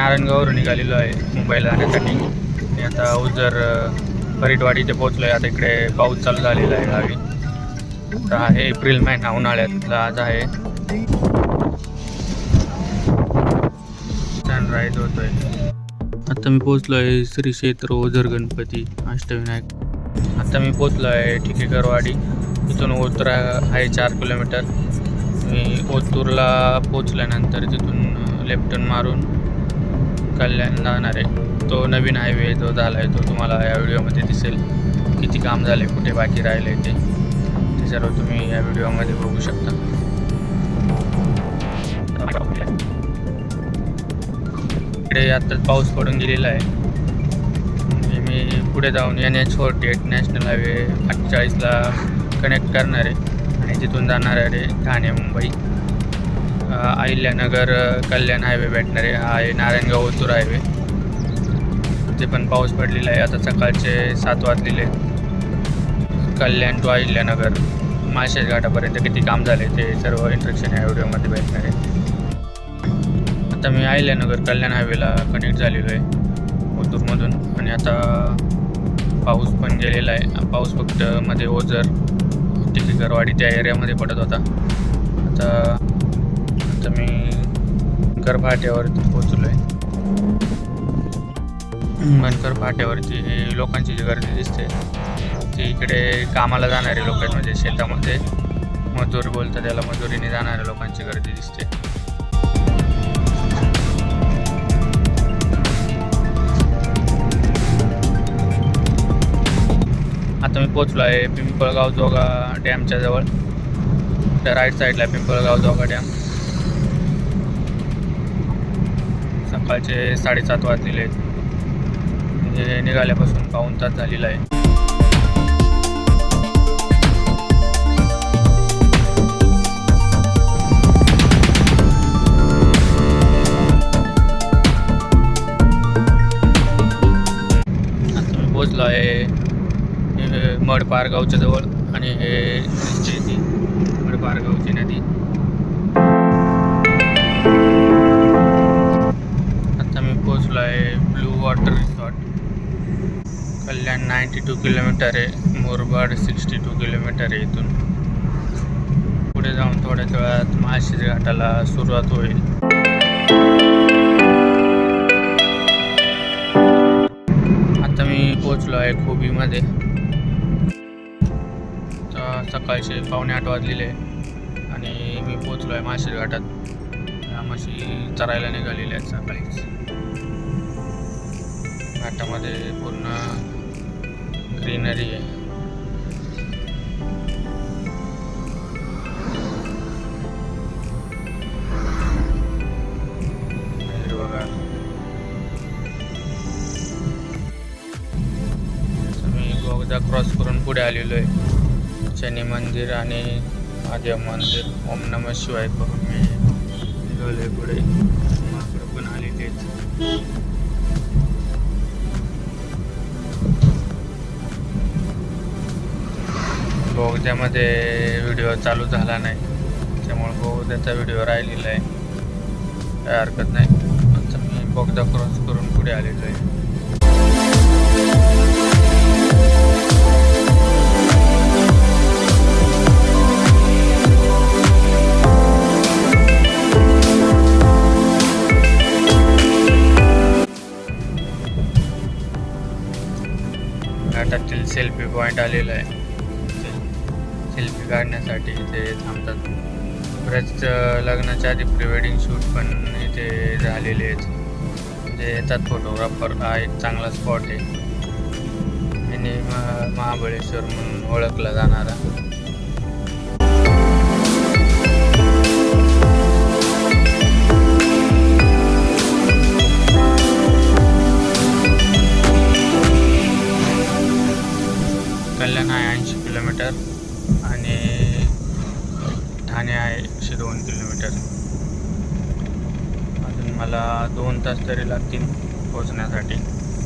नारायणगाववरून निघालेलो आहे मुंबईला जाण्यासाठी. आता उजर परिटवाडी इथे पोहोचलो आहे. आता इकडे पाऊस चालू झालेला आहे गावी. आता आहे एप्रिल महिना, उन्हाळ्यातला आज आहे. सनराईज होतोय. आता मी पोहोचलो आहे श्री क्षेत्र ओझर गणपती अष्टविनायक. आता मी पोहोचलो आहे ठिकेकरवाडी. तिथून ओतूर आहे 4 किलोमीटर. मी ओतूरला पोचल्यानंतर तिथून लेफ्ट टर्न मारून कल्याण जाणार आहे. तो नवीन हायवे जो झाला आहे तो तुम्हाला या व्हिडिओमध्ये दिसेल. किती काम झाले, कुठे बाकी राहिले ते सर्व तुम्ही या व्हिडिओमध्ये बघू शकता. इकडे आत्ताच पाऊस पडून गेलेला आहे. मी पुढे जाऊन NH48 नॅशनल हायवे 48ला कनेक्ट करणार आहे आणि तिथून जाणार आहे ठाणे मुंबई. अहिल्यानगर कल्याण हायवे भेटणार आहे. हा आहे नारायणगाव ओतूर हायवे. ते पण पाऊस पडलेला आहे. आता सकाळचे 7 वाजलेले. कल्याण टू अहिल्यानगर माळशेज घाटापर्यंत किती काम झाले ते सर्व इंस्ट्रक्शन या व्हिडिओमध्ये भेटणार आहे. आता मी अहिल्यानगर कल्याण हायवेला कनेक्ट झालेलो आहे ओतूरमधून. आणि आता पाऊस पण गेलेला आहे. पाऊस फक्त मध्ये ओझर टिकेकरवाडी त्या एरियामध्ये पडत होता. आता मी मनकर फाट्यावरती पोहोचलो आहे. मनकर फाट्यावरती लोकांची जी गर्दी दिसते ती इकडे कामाला जाणारे लोक आहेत, म्हणजे शेतामध्ये मजूर बोलतात त्याला, मजुरीने जाणाऱ्या लोकांची गर्दी दिसते. आता मी पोचलो आहे पिंपळगाव जोगा डॅमच्या जवळ. त्या राईट साईडला पिंपळगाव जोगा डॅम. सकाळचे 7:30 वाजलेले आहेत. म्हणजे निघाल्यापासून पाऊण तास झालेला आहे. आता मी पोचलो आहे मडपारगावच्या जवळ. आणि हे दिसते ती मडपारगावची नदी. आता मी पोचलो आहे ब्लू वॉटर रिसॉर्ट. कल्याण 92 किलोमीटर आहे. मुरबाड 62 किलोमीटर आहे. इथून पुढे जाऊन थोड्याच वेळात माळशेज घाटाला सुरुवात होईल. आता मी पोचलो आहे खोबीमध्ये. सकाळचे 7:45 वाजलेले आणि मी पोचलो आहे माळशेज घाटात. म्हशी चरायला निघालेल्या आहेत सकाळीच. घाटामध्ये पूर्ण ग्रीनरी आहे. हिरवगार. मी बोगदा क्रॉस करून पुढे आलेलो आहे. शनी मंदिर आणि महादेव मंदिर, ओम नमः शिवाय करून मी निघालोय पुढे. माकडं पण आलेलेच. बोगद्यामध्ये व्हिडिओ चालू झाला नाही त्यामुळे बोगद्याचा व्हिडिओ राहिलेला आहे. काय हरकत नाही. आता मी बोगदा क्रॉस करून पुढे आलेलो आहे. घाटातील सेल्फी पॉईंट आलेला आहे. सेल्फी काढण्यासाठी इथे थांबतात. बरेच लग्नाच्या आधी प्री वेडिंग शूट पण इथे झालेले आहेत. म्हणजे येतात फोटोग्राफर. हा एक चांगला स्पॉट आहे. मिनी महाबळेश्वर म्हणून ओळखला जाणारा. कल्याण आहे 80 किलोमीटर आणि ठाणे आहे 102 किलोमीटर. अजून मला 2 तास तरी लागतील पोहोचण्यासाठी.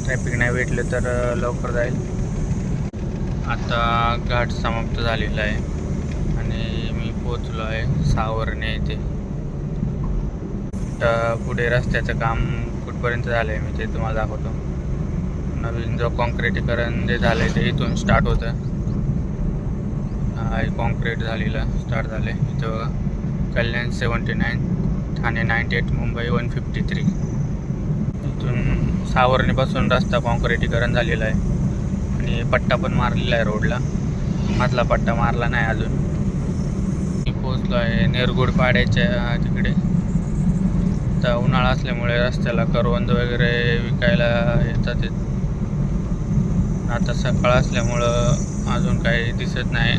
ट्रॅफिक नाही भेटलं तर लवकर जाईल. आता घाट समाप्त झालेला आहे आणि मी पोचलो आहे सावर्णे येथे. पुढे रस्त्याचं काम कुठपर्यंत झालं आहे मी ते तुम्हाला दाखवतो. नवीन जो कॉन्क्रिटीकरण जे झालं आहे ते इथून स्टार्ट होतं. कॉन्क्रीट झालेला स्टार्ट झालं आहे इथं बघा. कल्याण 79, ठाणे 98, मुंबई 153. इथून सावर्णीपासून रस्ता कॉन्क्रिटीकरण झालेला आहे आणि पट्टा पण मारलेला आहे रोडला. मधला पट्टा मारला नाही अजून. मी पोचलो आहे नेरगुडपाड्याच्या तिकडे. तर उन्हाळा असल्यामुळे रस्त्याला करवंद वगैरे विकायला येतात. आता सकाळ असल्यामुळं अजून काही दिसत नाही.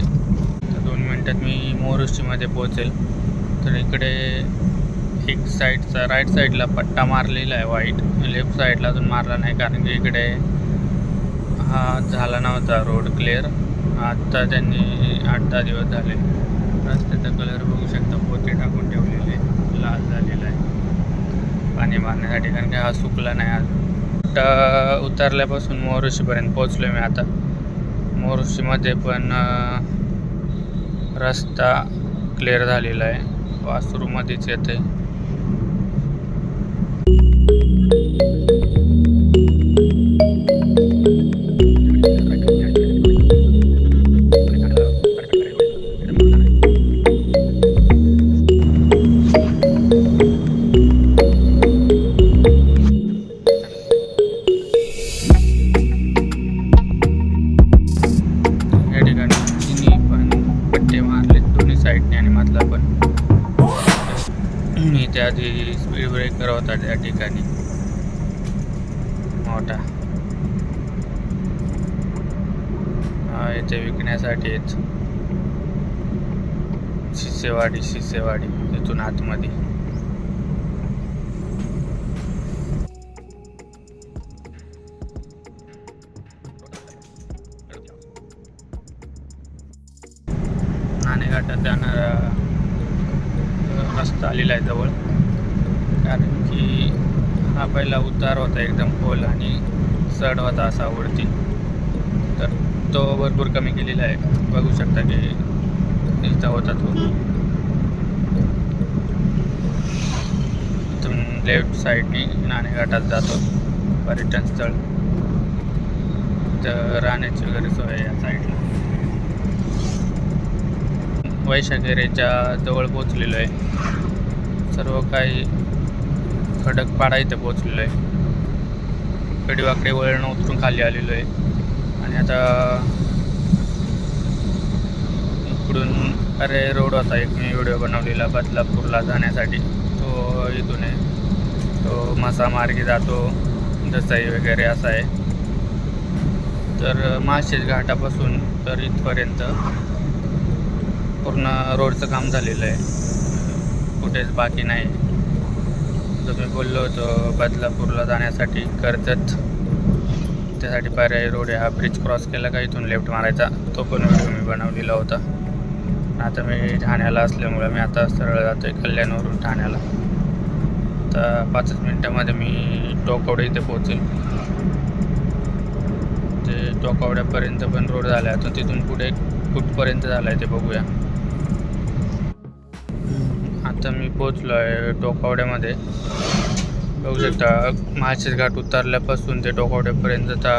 तर 2 मिनटात मी मोरुशीमध्ये पोहोचेल. तर इकडे एक साईडचा राईट साईडला पट्टा मारलेला आहे व्हाईट, लेफ्ट साईडला अजून मारला नाही कारण की इकडे हा झाला नव्हता रोड क्लिअर. आत्ता त्यांनी 8-10 दिवस झाले. रस्त्याचा कलर बघू शकता, पोते टाकून ठेवलेले, लाल झालेला आहे पाणी मारण्यासाठी कारण की हा सुकला नाही अजून. उतरल्यापासून मोरुशीपर्यंत पोहोचलो मी आता. मोरुशीमध्ये पण रस्ता क्लिअर झालेला आहे. वासरूमध्येच येते. या ठिकाणी तिन्ही पण पट्टे मारले दोन्ही साईडने आणि मधला पण. मी त्याआधी स्पीड ब्रेकर होता त्या ठिकाणी मोठा. इथे विकण्यासाठीच शिसेवाडी तिथून आतमध्ये. नाणेघाटात जाणारा रस्ता आलेला आहे जवळ कारण की हा पहिला उतार होता एकदम खोल आणि चढ होता असा वरती. तर तो भरपूर कमी केलेला आहे. बघू शकता की इथं होता तो. इथून लेफ्ट साईडने नाणेघाटात जातो पर्यटन स्थळ. तर राहण्याची वगैरे सोय आहे या साईडला. वैशाखेरेच्या जवळ पोचलेलो आहे. सर्व काही खडकपाडा इथे पोचलेलो आहे. कडेवाकडे वळण उतरून खाली आलेलो आहे आणि आता इकडून अरे रोड होता एक मी व्हिडिओ बनवलेला बदलापूरला जाण्यासाठी. तो इथून आहे. तो मासामार्गे जातो, दसाई वगैरे असा आहे. तर माळशेज घाटापासून तर इथपर्यंत पूर्ण रोडचं काम झालेलं आहे. कुठेच बाकी नाही. जो मी बोललो होतो बदलापूरला जाण्यासाठी कर्जत, त्यासाठी पर्यायी रोड आहे. हा ब्रिज क्रॉस केला का इथून लेफ्ट मारायचा. तो पण व्हिडिओ मी बनवलेला होता. आता मी ठाण्याला असल्यामुळे मी आता सरळ जातो आहे कल्याणवरून ठाण्याला. आता 5 मिनटामध्ये मी टोकवडे इथे पोहोचेल. ते टोकवड्यापर्यंत पण रोड झाला आहे. आता तिथून पुढे कुठपर्यंत झाला आहे ते बघूया. आता मी पोचलो आहे टोकवड्यामध्ये. बघू शकता माळशेज घाट उतरल्यापासून ते टोकवड्यापर्यंतचा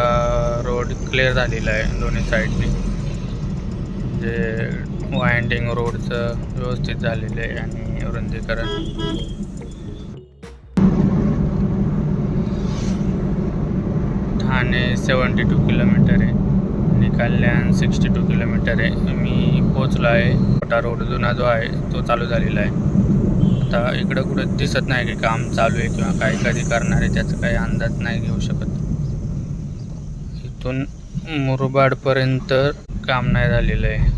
रोड क्लिअर झालेला आहे दोन्ही साईडने. जे वाइंडिंग रोडचं व्यवस्थित झालेलं आहे आणि रुंदीकरण. ठाणे 72 किलोमीटर आहे आणि कल्याण 62 किलोमीटर आहे. मी पोचलो आहे. मोठा रोड जुना जो आहे तो चालू झालेला आहे. आता इकडं कुठं दिसत नाही की काम चालू आहे किंवा काय कधी करणार आहे त्याचा काही अंदाज नाही घेऊ शकत. इथून मुरबाडपर्यंत काम नाही झालेलं आहे.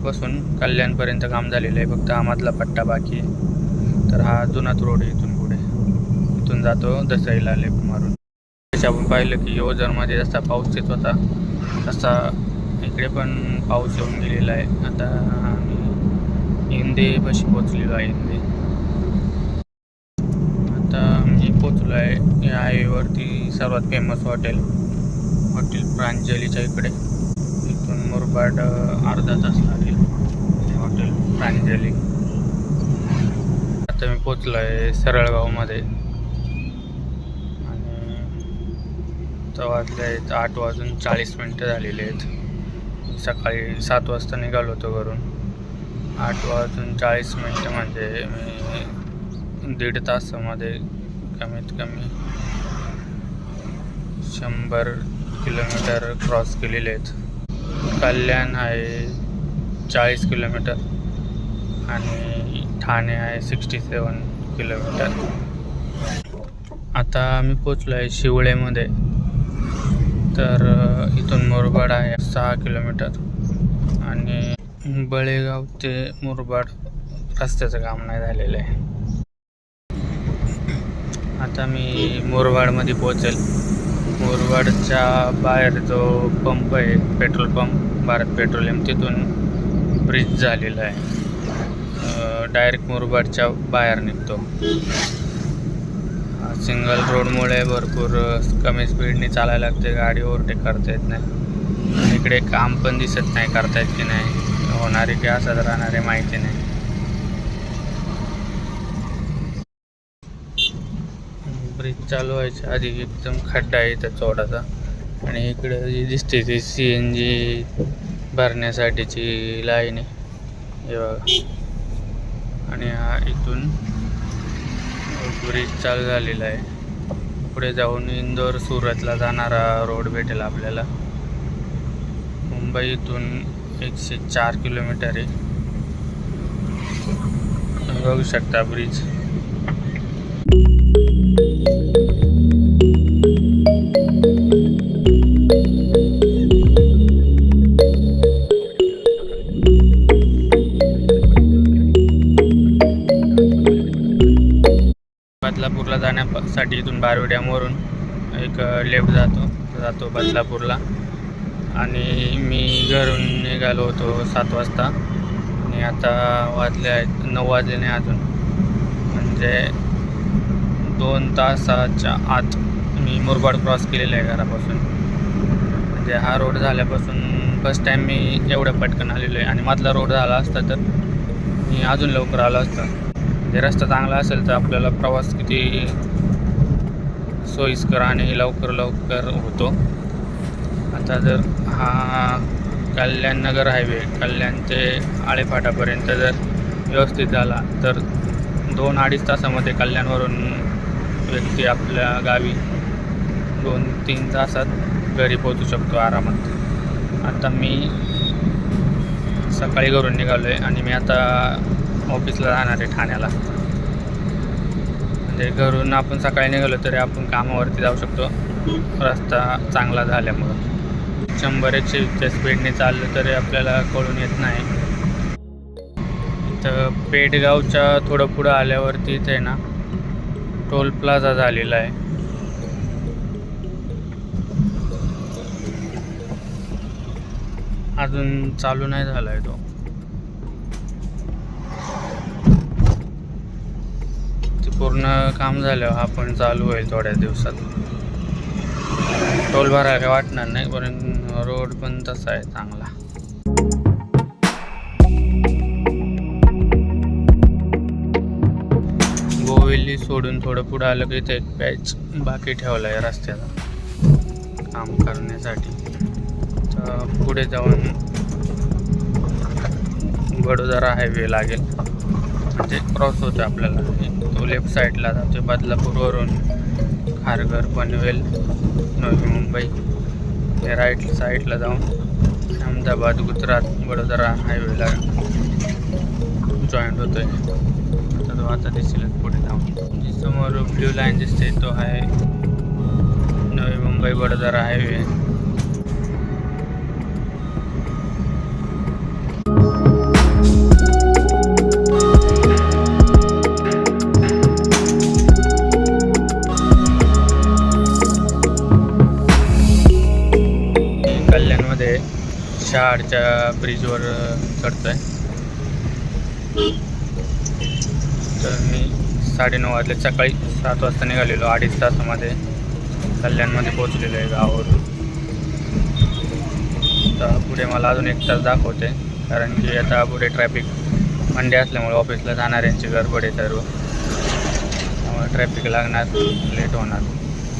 पासून कल्याणपर्यंत काम झालेलं आहे. फक्त हा मधला पट्टा बाकी आहे. तर हा जुनाच रोड आहे. इथून पुढे इथून जातो दसईला लेफ्ट मारून. आपण पाहिलं की ओझरमध्ये जसा पाऊस येत होता तसा इकडे पण पाऊस येऊन गेलेला आहे. आता आम्ही इंदेपाशी पोचलेलो आहे. इंदे आता मी पोचलो आहे या हायवेवरती सर्वात फेमस हॉटेल प्रांजलीच्या इकडे. इथून मुरबाड अर्धा तास लागेल हॉटेल प्रांजली. आता मी पोचलो आहे सरळगावमध्ये आणि तर वाजले आहेत 8:40 झालेले आहेत. सकाळी 7 वाजता निघालो होतो घरून. 8:40 म्हणजे मी 1.5 तासामध्ये कमीत कमी 100 किलोमीटर क्रॉस केलेले आहेत. कल्याण आहे 40 किलोमीटर आणि ठाणे आहे 67 किलोमीटर. आता मी पोचलो आहे शिवळेमध्ये. तर इथून मुरबाड आहे 6 किलोमीटर आणि बळेगाव ते मुरबाड रस्त्याचं काम नाही झालेलं आहे. आता मी मुरबाडमध्ये पोचेल. मुरबाडच्या बाहेर जो पंप आहे पेट्रोल पंप भारत पेट्रोलियम, तिथून ब्रिज झालेला आहे. डायरेक्ट मुरबाडच्या बाहेर निघतो. सिंगल रोडमुळे भरपूर कमी स्पीडने चालायला लागते, गाडी ओव्हरटेक करता येत नाही. इकडे काम पण दिसत नाही करता येत की नाही, होणारे की असंच राहणारे माहिती नाही. ब्रिज चालू व्हायच्या आधी एकदम खड्डा आहे इथं चौडाचा आणि इकडे जी दिसते ती CNG भरण्यासाठीची लाईन आहे हे बघा. आणि हा इथून ब्रिज चालू झालेला आहे. पुढे जाऊन इंदोर सुरतला जाणारा रोड भेटेल आपल्याला. मुंबई इथून 104 किलोमीटर आहे. बघू शकता ब्रिज. बदलापूरला जाण्यासाठी इथून बारवी डॅमवरून एक लेफ्ट जातो बदलापूरला. आणि मी घरून निघालो होतो 7 वाजता आणि आता वाजले आहेत 9 वाजले नाही अजून. म्हणजे 2 तासाच्या आत मी मुरबाड क्रॉस केलेला आहे घरापासून. म्हणजे हा रोड झाल्यापासून फर्स्ट टाईम मी एवढं पटकन आलेलो आहे. आणि मधला रोड झाला असता तर मी अजून लवकर आलो असतं. जे रस्ता चांगला असेल तर आपल्याला प्रवास किती सोयीस्कर आणि लवकर होतो. आता जर हा कल्याण नगर हायवे कल्याण ते आळेफाटापर्यंत जर व्यवस्थित झाला तर 2-2.5 तासामध्ये कल्याणवरून व्यक्ती आपल्या गावी 2-3 तासात घरी पोहोचू शकतो आरामात. आता मी सकाळी घरून निघालो आहे आणि मी आता ऑफिसला जाणार आहे ठाण्याला. म्हणजे घरून आपण सकाळी निघालो तरी आपण कामावरती जाऊ शकतो रस्ता चांगला झाल्यामुळं. 100-120 स्पीडने चाललं तरी आपल्याला कळून येत नाही. इथं पेडगावच्या थोडं पुढं आल्यावरती इथे ना टोल प्लाझा झालेला आहे. अजून चालू नाही झाला आहे तो. पूर्ण काम झाल्यावर हा पण चालू होईल थोड्या दिवसात. टोल भरायला काही वाटणार नाही, पण रोड पण तसा आहे चांगला. गोवेली सोडून थोडं पुढं आलं की इथे एक पॅच बाकी ठेवला आहे रस्त्याचा काम करण्यासाठी. तर पुढे जाऊन वडोदरा हायवे लागेल. म्हणजे क्रॉस होतं आपल्याला. तो लेफ्ट साईडला जातो बदलापूरवरून खारघर पनवेल नवी मुंबई. हे राईट साईडला जाऊन अहमदाबाद गुजरात वडोदरा हायवेला जॉईंट होतो आहे. आता तो आता दिसेलच पुढे जाऊन. जी समोर ब्ल्यू लाईन दिसते तो आहे नवी मुंबई वडोदरा हायवे. कल्याणमध्ये शहाडच्या ब्रिजवर चढतोय. तर मी 9:30 वाजले. सकाळी 7 वाजता निघालेलो. 2.5 तासामध्ये कल्याणमध्ये पोचलेलो आहे गावावरून. तर पुढे मला अजून 1 तास दाखवते कारण की आता पुढे ट्रॅफिक मंडे असल्यामुळे ऑफिसला जाणाऱ्यांची गडबड आहे सर्व. त्यामुळे ट्रॅफिक लागणार, लेट होणार.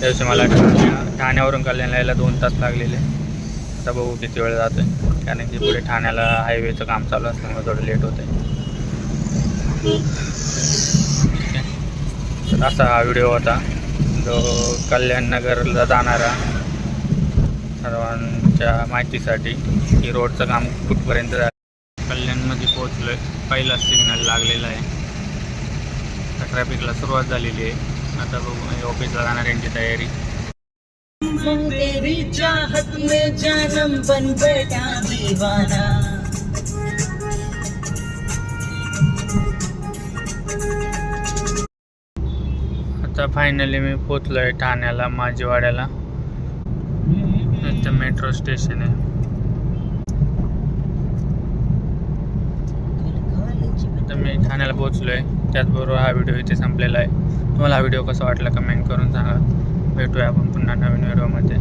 त्यादिवशी मला ठाण्यावरून कल्याणला यायला 2 तास लागलेले. आता बघू किती वेळ जातो आहे, कारण की पुढे ठाण्याला हायवेचं काम चालू असल्यामुळे थोडं लेट होतं आहे. तर असा हा व्हिडिओ होता जो कल्याणनगरला जाणारा सर्वांच्या माहितीसाठी की रोडचं काम कुठपर्यंत झालं. कल्याणमध्ये पोहोचलो आहे, पहिला सिग्नल लागलेला आहे. आता ट्रॅफिकला सुरुवात झालेली आहे. आता बघू ऑफिसला जाणाऱ्यांची तयारी. तेरी चाहत में जानम बन बैठा दीवाना. आता फायनली मी पोचलो आहे ठाण्याला, माझीवाड्याला. इथं मेट्रो स्टेशन आहे. आता मी ठाण्याला पोचलो आहे. त्याचबरोबर हा व्हिडिओ इथे संपलेला आहे. तुम्हाला हा व्हिडिओ कसा वाटला कमेंट करून सांगा. भेटूया आपण पुन्हा नवीन व्हिडिओमध्ये.